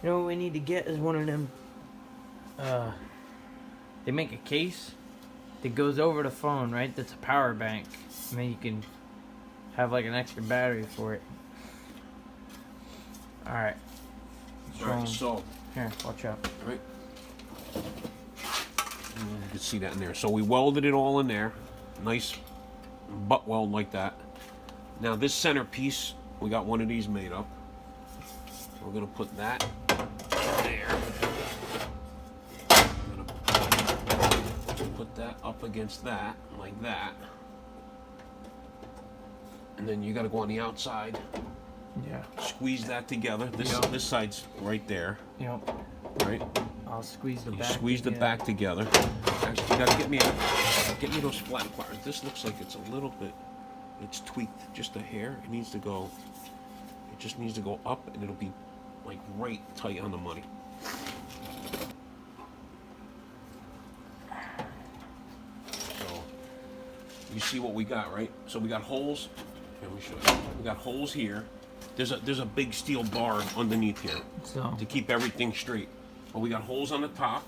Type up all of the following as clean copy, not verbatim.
You know what we need to get is one of them. They make a case that goes over the phone, right? That's a power bank. And then you can have like an extra battery for it. Alright. Alright, so. Here, watch out. Right. You can see that in there. So we welded it all in there. Nice butt weld like that. Now this center piece, we got one of these made up. We're going to put that there. I'm going to put that up against that, like that. And then you got to go on the outside. Yeah. Squeeze that together. This side's right there. Yep. Right? I'll squeeze the back. Squeeze the back together. Actually, you got to get me those flat parts. This looks like it's a little bit, it's tweaked just a hair. It needs to go, it just needs to go up, and it'll be like right tight on the money. So you see what we got, right? So we got holes. Here, let me show you. We got holes here. There's a big steel bar underneath here to keep everything straight. But we got holes on the top,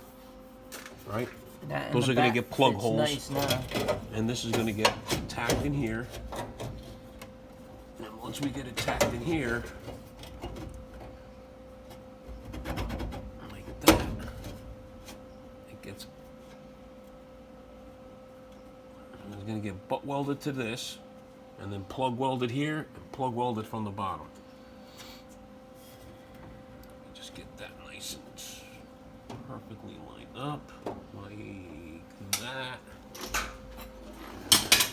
right? Those are going to get plug holes. Nice now. And this is going to get tacked in here. And once we get it tacked in here, like that, it gets, and it's going to get butt welded to this, and then plug welded here, and plug welded from the bottom. Just get that nice and perfectly lined up, like that.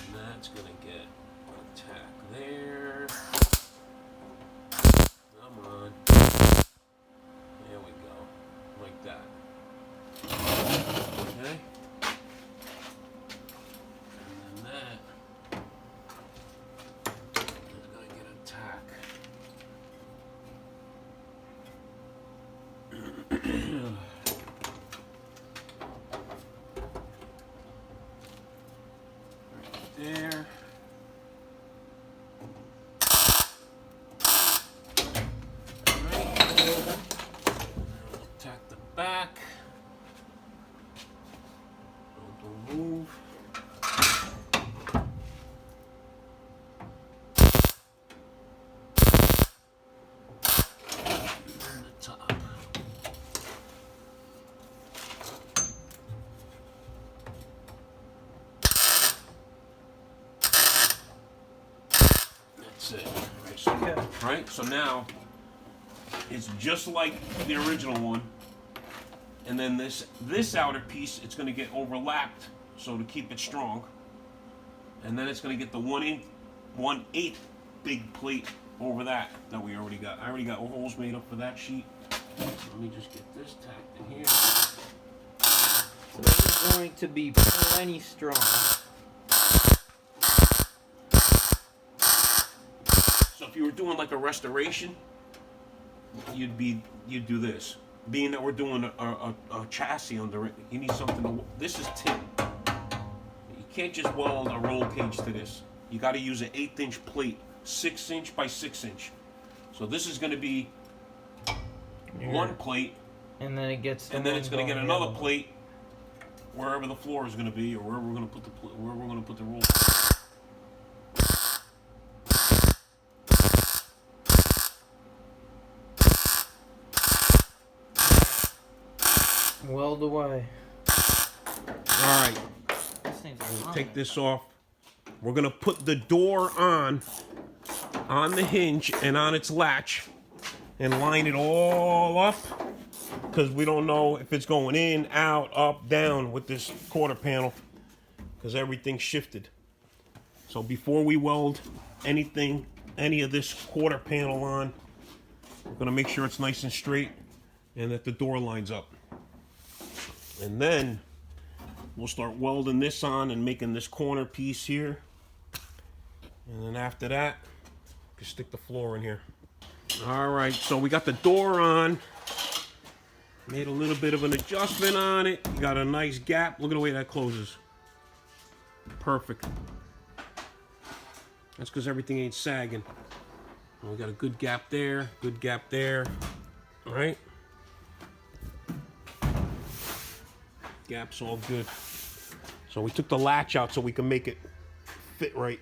And that's going to get a tack there. Come on. There we go. Like that. Okay? And then that is going to get a tack. There. Right. Tack the back. Don't move. And the top. That's it. Right, so now it's just like the original one, and then this outer piece, it's going to get overlapped, so to keep it strong, and then it's going to get the 1/8 big plate over that we already got. I already got holes made up for that sheet. Let me just get this tacked in here. So this is going to be plenty strong. So if you were doing like a restoration, you'd do this. Being that we're doing a chassis under it, you need something to. This is tin. You can't just weld a roll cage to this. You got to use an 1/8 plate, 6" by 6". So this is going to be one plate, and then it gets. And then it's going to get another plate wherever the floor is going to be, or wherever we're going to put the roll. Weld away. Alright, take this off. We're going to put the door on the hinge and on its latch and line it all up, because we don't know if it's going in, out, up, down with this quarter panel, because everything's shifted. So before we weld any of this quarter panel on, we're going to make sure it's nice and straight and that the door lines up. And then we'll start welding this on and making this corner piece here. And then after that, you can stick the floor in here. All right, so we got the door on. Made a little bit of an adjustment on it. You got a nice gap. Look at the way that closes. Perfect. That's because everything ain't sagging. We got a good gap there, good gap there, all right? Gap's all good. So we took the latch out so we can make it fit right.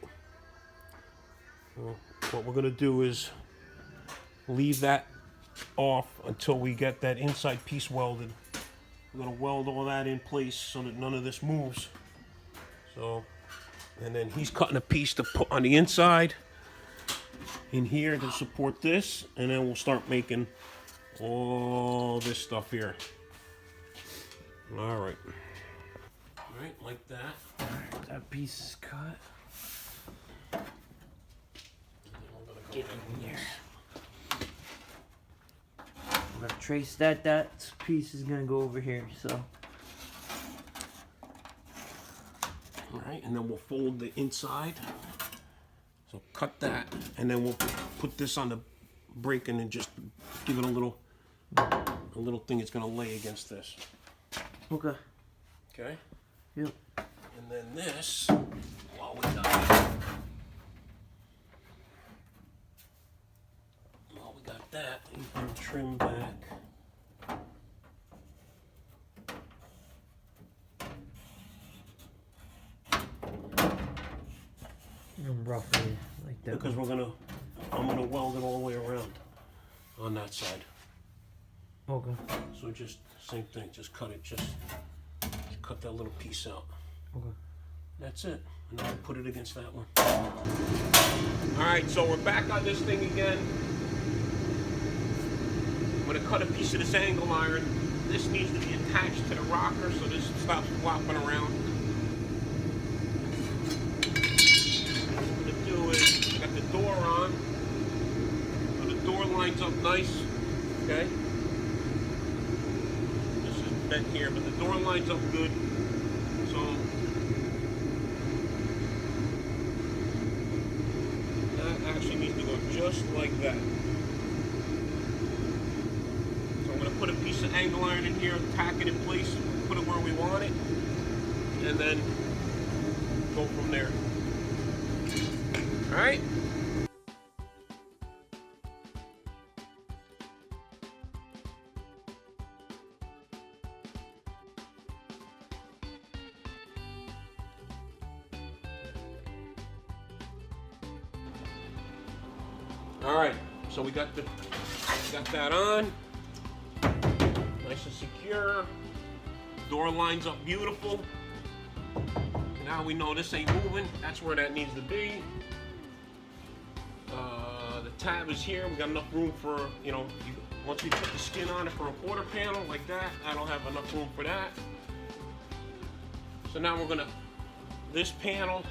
Well, what we're gonna do is leave that off until we get that inside piece welded. We're gonna weld all that in place so that none of this moves. So, and then he's cutting a piece to put on the inside in here to support this, and then we'll start making all this stuff here. All right. All right, like that. All right, that piece is cut. Get in here. I'm gonna trace that. That piece is gonna go over here. So. All right, and then we'll fold the inside. So cut that, and then we'll put this on the break and then just give it a little thing it's gonna lay against this. Okay. Okay? Yep. And then this, while we got that, you can trim back. Roughly like that. Because I'm gonna weld it all the way around on that side. Okay. So just same thing, just cut it, just cut that little piece out. Okay. That's it. And then I'll put it against that one. All right, so we're back on this thing again. I'm gonna cut a piece of this angle iron. This needs to be attached to the rocker so this stops flopping around. Got the door on, so the door lines up nice, okay? This is bent here, but the door lines up good, so that actually needs to go just like that. So I'm going to put a piece of angle iron in here, tack it in place, put it where we want it, and then go from there. All right. All right. So we got that on, nice and secure. Door lines up beautiful. Now we know this ain't moving. That's where that needs to be. The tab is here. We got enough room for, you know, once we put the skin on it for a quarter panel like that, I don't have enough room for that. So now we're gonna, this panel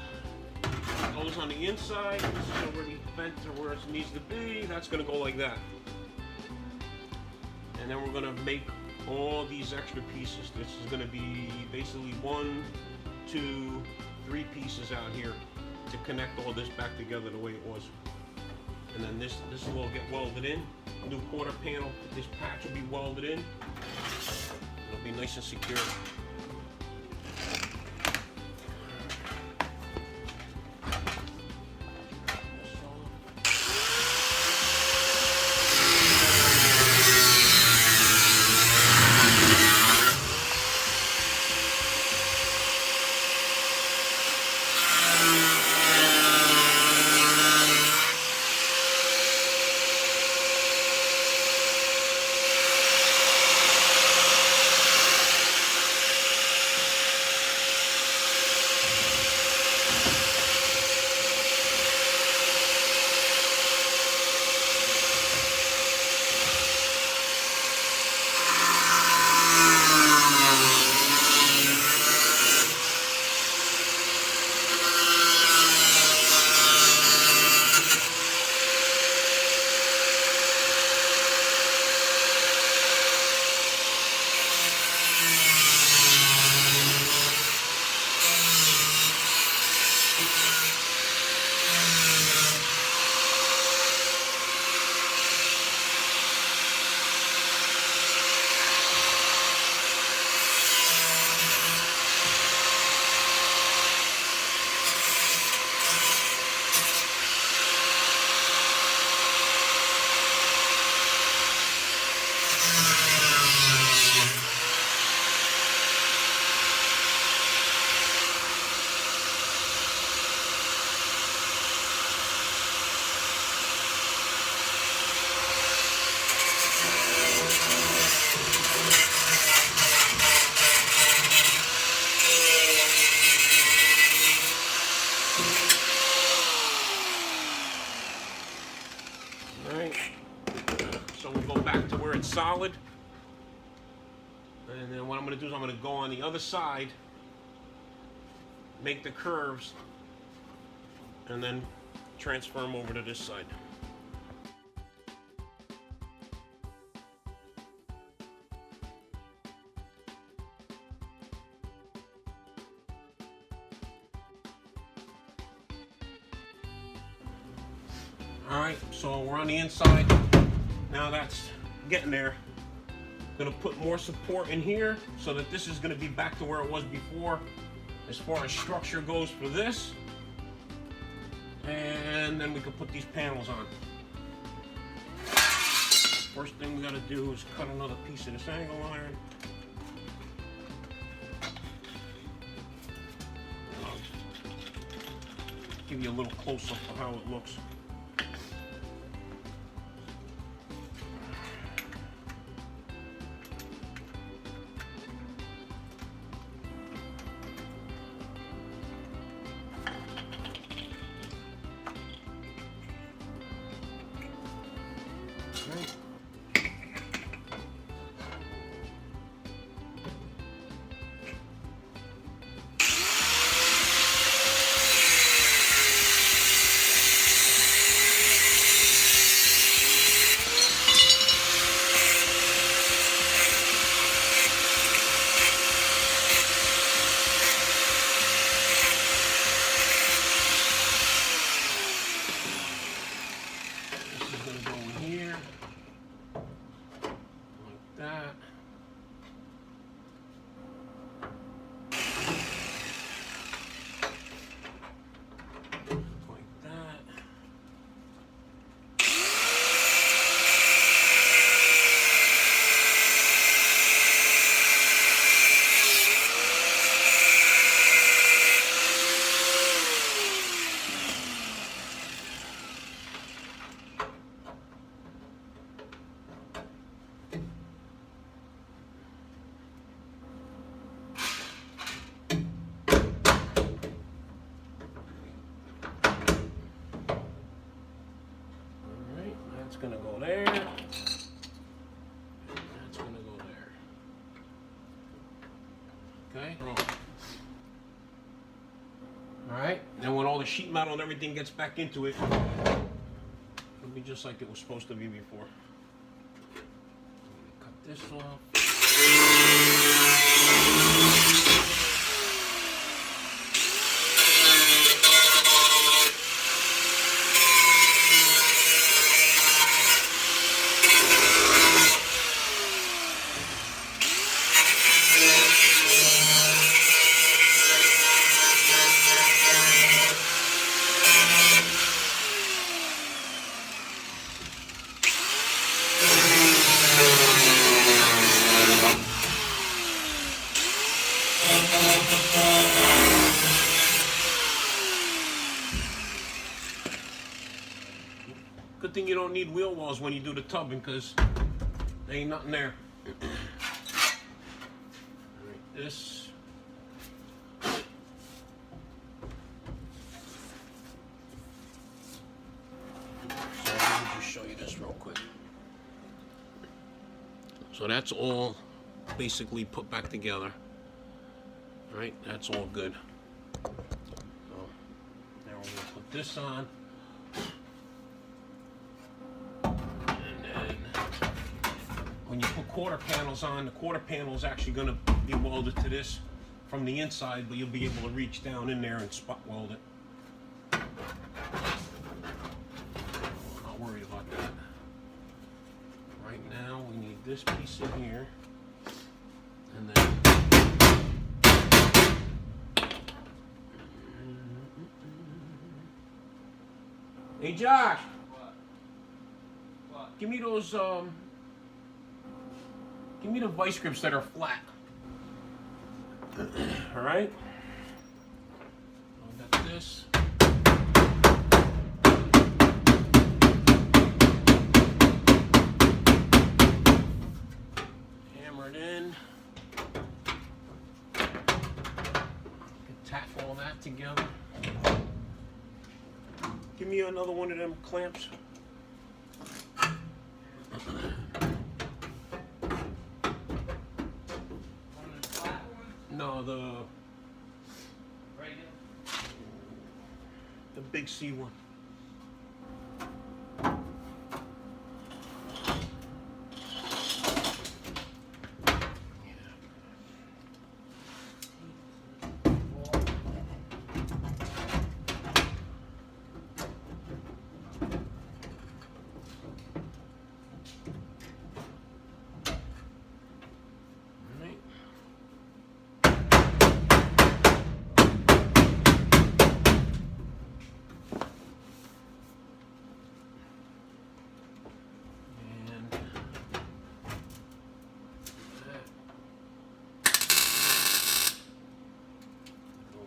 goes on the inside. This is already bent to where it needs to be. That's gonna go like that. And then we're gonna make all these extra pieces. This is gonna be basically 1, 2, 3 pieces out here to connect all this back together the way it was. And then this will all get welded in. New quarter panel, this patch will be welded in. It'll be nice and secure. so we'll go back to where it's solid. And then what I'm going to do is I'm going to go on the other side, make the curves, and then transfer them over to this side. Alright, so we're on the inside. Now that's getting there. Gonna put more support in here so that this is gonna be back to where it was before as far as structure goes for this. And then we can put these panels on. First thing we gotta do is cut another piece of this angle iron. I'll give you a little close up of how it looks. Right. Gonna go there, and that's gonna go there. Okay. All right. Then when all the sheet metal and everything gets back into it, it'll be just like it was supposed to be before. Cut this off. Good thing you don't need wheel wells when you do the tubbing, because there ain't nothing there. Like this. So let me just show you this real quick. So that's all basically put back together. All right, that's all good. So now we're gonna put this on. When you put quarter panels on, the quarter panel is actually going to be welded to this from the inside, but you'll be able to reach down in there and spot weld it. I'm not worried about that. Right now, we need this piece in here, and then hey Josh, what? Give me those give me the vice grips that are flat. All right. I got this. Hammer it in. Tack all that together. Give me another one of them clamps. No, the Regular. big C one.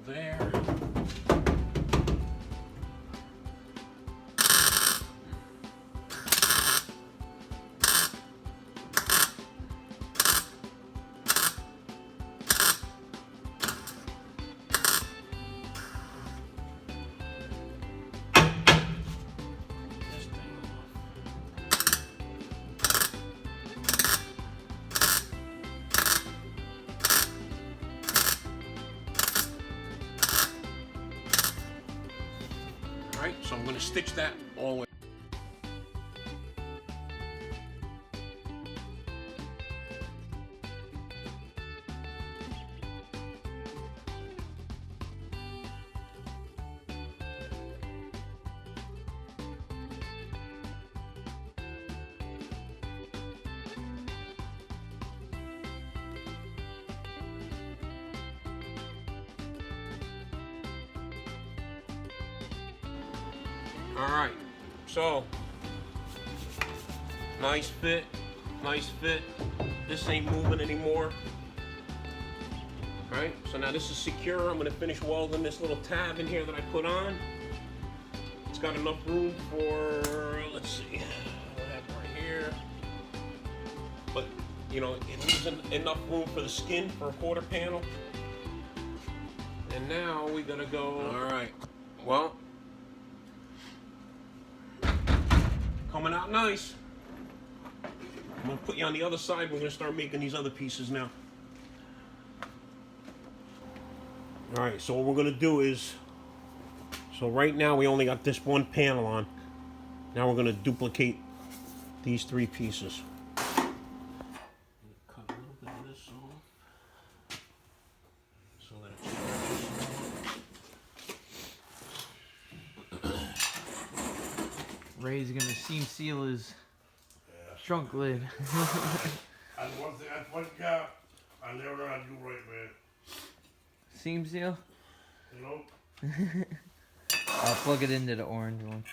There. Alright, so I'm going to stitch that all the way. Alright, so nice fit, nice fit. This ain't moving anymore. Alright, so now this is secure. I'm gonna finish welding this little tab in here that I put on. It's got enough room for, let's see, what I have right here. But, you know, it leaves enough room for the skin for a quarter panel. And now we gotta go, alright, well, coming out nice. I'm gonna put you on the other side. We're gonna start making these other pieces now. All right, so what we're gonna do is, so right now we only got this one panel on. Now we're gonna duplicate these three pieces. Cut a little bit of this off so that it's Ray's gonna seam seal his trunk lid. That's one job I never know how to do right, man. Seam seal? You know? I'll plug it into the orange one.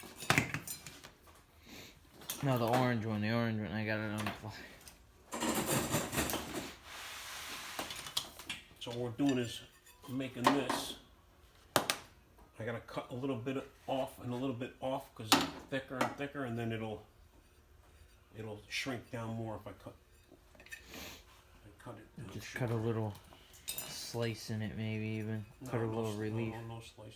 No, the orange one. I got it on the fly. So what we're doing is making this. I gotta cut a little bit off and a little bit off because it's thicker and thicker, and then it'll shrink down more if I cut it down. Just cut a little slice in it, maybe even. Cut a little relief. No slice.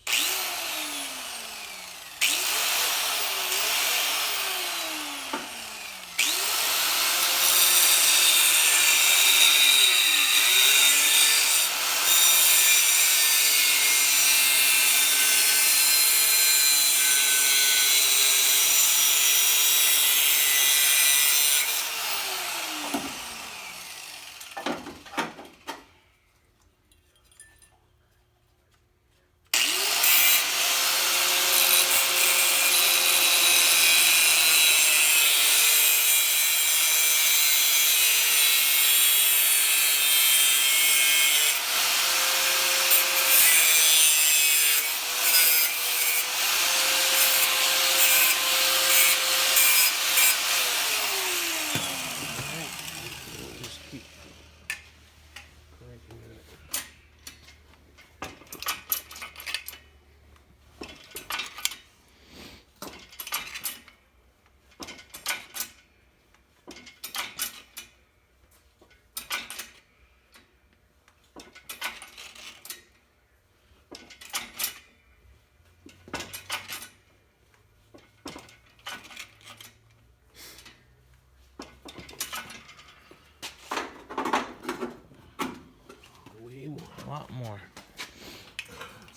more.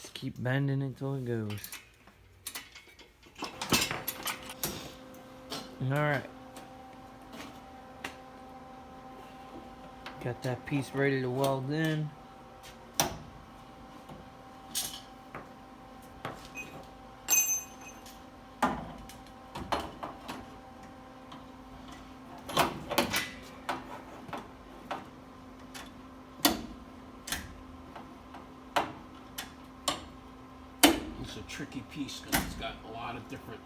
Just keep bending it till it goes. Alright. Got that piece ready to weld in. It's a tricky piece because it's got a lot of different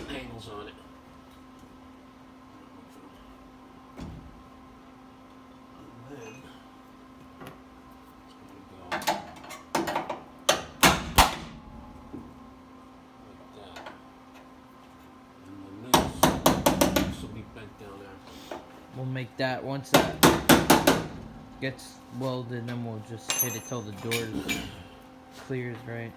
angles on it. And then it's going to go like that. And then this will be bent down after. We'll make that once that gets welded, then we'll just hit it till the door clears, right?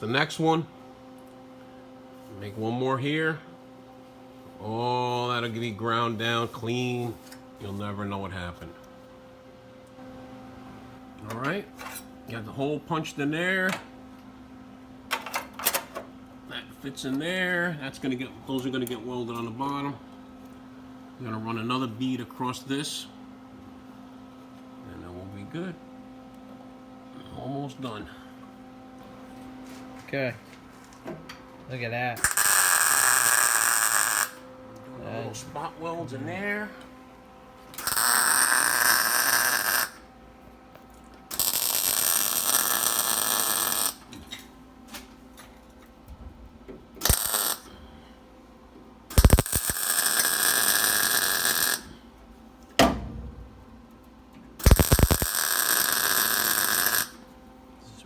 The next one, make one more here. Oh, that'll be ground down clean. You'll never know what happened. All right, got the hole punched in there. That fits in there. Those are gonna get welded on the bottom. I'm gonna run another bead across this, and then we'll be good. Almost done. Okay. Look at that. Little spot welds in there.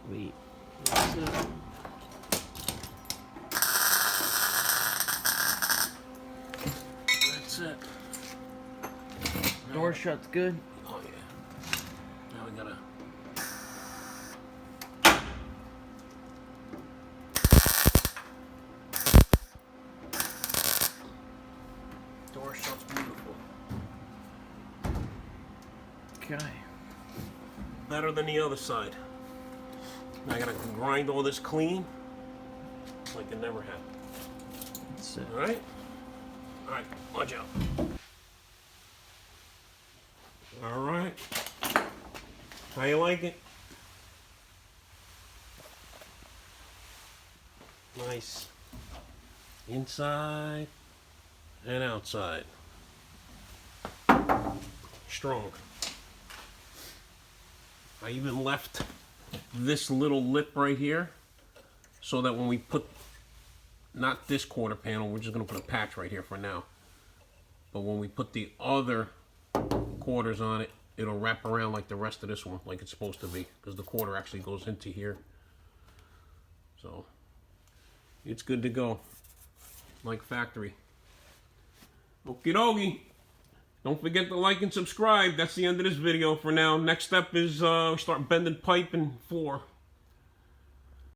Sweet. That's it. Door shut's good. Oh yeah. Now we gotta. Door shut's beautiful. Okay. Better than the other side. Now I gotta grind all this clean like it never happened. That's it. Alright? Alright, watch out. Alright. How you like it? Nice. Inside and outside. Strong. I even left this little lip right here so that when we put, not this quarter panel, we're just going to put a patch right here for now. But when we put the other quarters on it, it'll wrap around like the rest of this one, like it's supposed to be, because the quarter actually goes into here. So it's good to go, like factory. Okie dokie. Don't forget to like and subscribe. That's the end of this video for now. Next step is start bending pipe and floor.